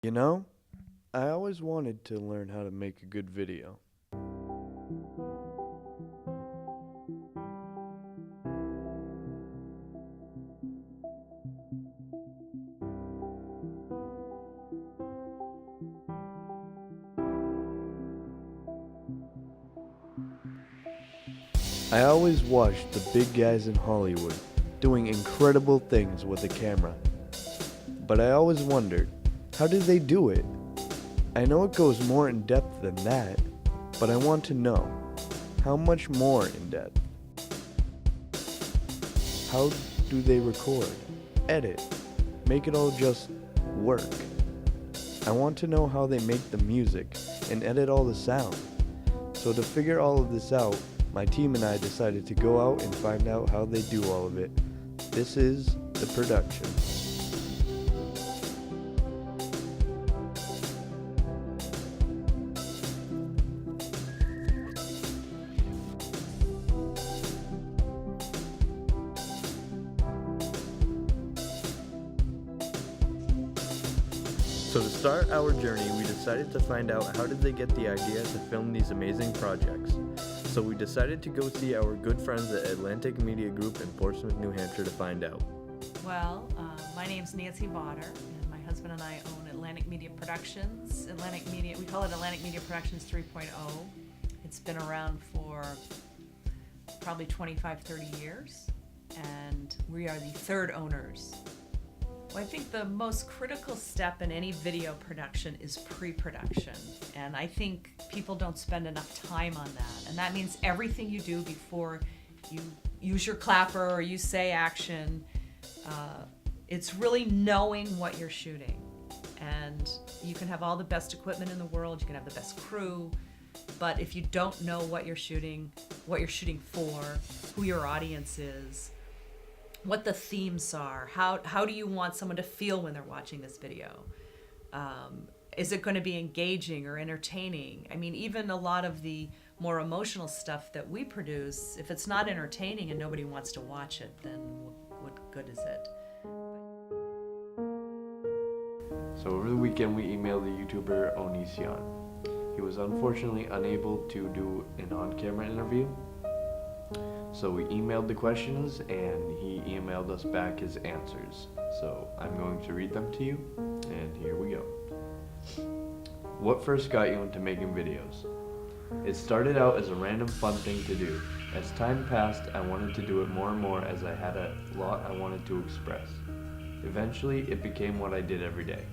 You know, I always wanted to learn how to make a good video. I always watched the big guys in Hollywood doing incredible things with a camera. But I always wondered, how do they do it? I know it goes more in depth than that, but I want to know, how much more in depth? How do they record, edit, make it all just work? I want to know how they make the music and edit all the sound. So to figure all of this out, my team and I decided to go out and find out how they do all of it. This is the production. So to start our journey, we decided to find out how did they get the idea to film these amazing projects. So we decided to go see our good friends at Atlantic Media Group in Portsmouth, New Hampshire to find out. Well, my name's Nancy Botter, and my husband and I own Atlantic Media Productions. Atlantic Media, we call it Atlantic Media Productions 3.0. It's been around for probably 25, 30 years, and we are the third owners. Well, I think the most critical step in any video production is pre-production, and I think people don't spend enough time on that. And that means everything you do before you use your clapper or you say action, it's really knowing what you're shooting. And you can have all the best equipment in the world, you can have the best crew, but if you don't know what you're shooting for, who your audience is, what the themes are, how do you want someone to feel when they're watching this video? Is it going to be engaging or entertaining? I mean, even a lot of the more emotional stuff that we produce, if it's not entertaining and nobody wants to watch it, then what good is it? So over the weekend we emailed the YouTuber Onision. He was unfortunately unable to do an on-camera interview. So we emailed the questions and he emailed us back his answers. So I'm going to read them to you, and here we go. What first got you into making videos? It started out as a random fun thing to do. As time passed, I wanted to do it more and more as I had a lot I wanted to express. Eventually, it became what I did every day.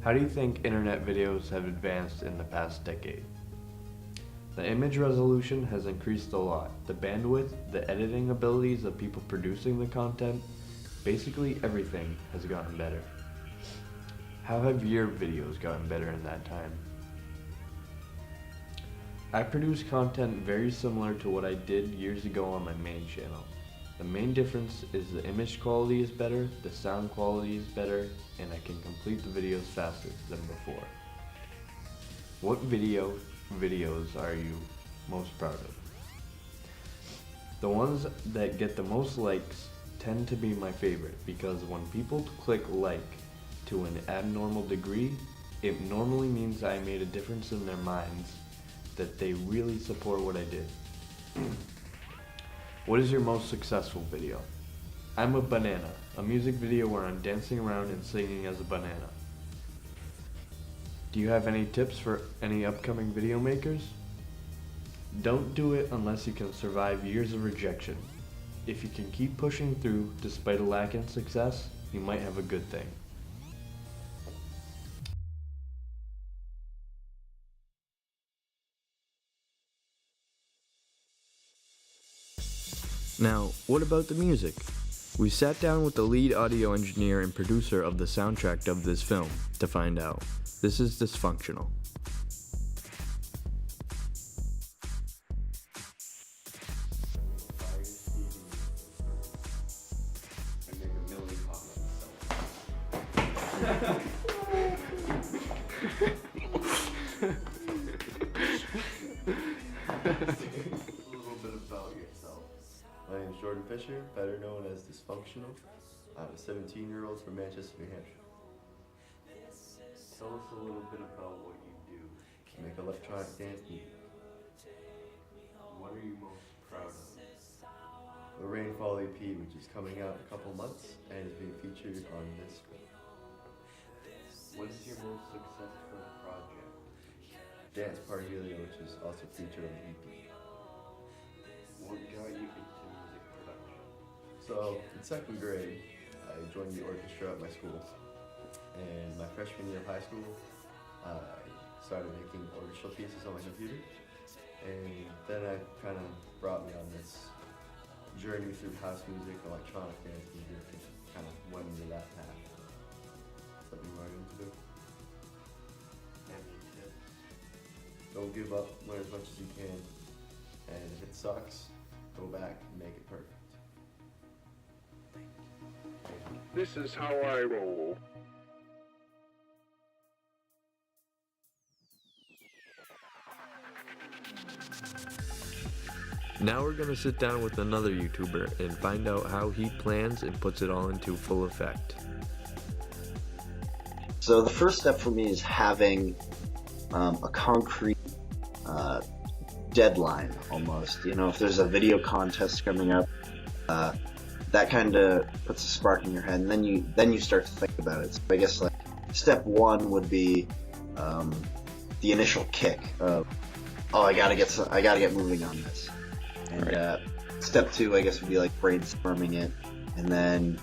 How do you think internet videos have advanced in the past decade? The image resolution has increased a lot. The bandwidth, the editing abilities of people producing the content, basically everything has gotten better. How have your videos gotten better in that time? I produce content very similar to what I did years ago on my main channel. The main difference is the image quality is better, the sound quality is better, and I can complete the videos faster than before. What videos are you most proud of? The ones that get the most likes tend to be my favorite because when people click like to an abnormal degree, it normally means I made a difference in their minds, that they really support what I did. What is your most successful video? I'm a banana, a music video where I'm dancing around and singing as a banana. Do you have any tips for any upcoming video makers? Don't do it unless you can survive years of rejection. If you can keep pushing through despite a lack in success, you might have a good thing. Now, what about the music? We sat down with the lead audio engineer and producer of the soundtrack of this film to find out. This is Dysfunctional. A little bit about yourself. My name is Jordan Fisher, better known as Dysfunctional. I'm a 17-year-old from Manchester, New Hampshire. Tell us a little bit about what you do. Make electronic dance music. What are you most proud of? The Rainfall EP, which is coming out in a couple months and is being featured on this film. What is your most successful project? Dance Party Helio, which is also featured on the EP. What got you into music production? So, in second grade, I joined the orchestra at my school. And my freshman year of high school, I started making orchestral pieces on my computer. And then it kind of brought me on this journey through house music, electronic dance music, and kind of went into that path. Something I wanted to do. Any tips? Don't give up, learn as much as you can, and if it sucks, go back and make it perfect. This is how I roll. Now we're gonna sit down with another YouTuber and find out how he plans and puts it all into full effect. So the first step for me is having a concrete deadline almost. You know, if there's a video contest coming up, that kind of puts a spark in your head, and then you start to think about it. So I guess like step one would be the initial kick of, oh, I gotta get moving on this. And step two, I guess, would be like brainstorming it, and then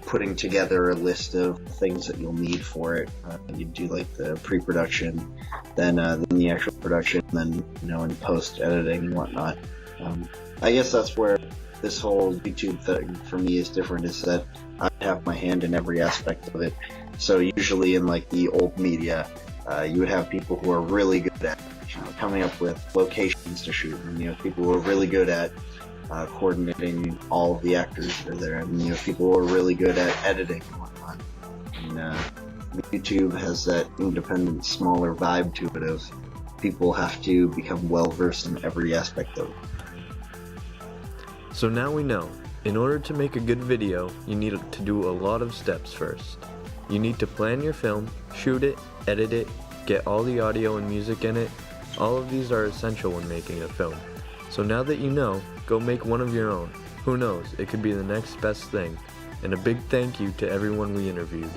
putting together a list of things that you'll need for it. You do like the pre-production, then the actual production, then in post-editing and whatnot. I guess that's where this whole YouTube thing for me is different, is that I have my hand in every aspect of it. So usually in like the old media, you would have people who are really good at coming up with locations to shoot, and people who are really good at coordinating all of the actors that are there, and people who are really good at editing and whatnot. And YouTube has that independent, smaller vibe to it of people have to become well versed in every aspect of it. So now we know, in order to make a good video, you need to do a lot of steps first. You need to plan your film, shoot it, edit it, get all the audio and music in it. All of these are essential when making a film. So now that you know, go make one of your own. Who knows, it could be the next best thing. And a big thank you to everyone we interviewed.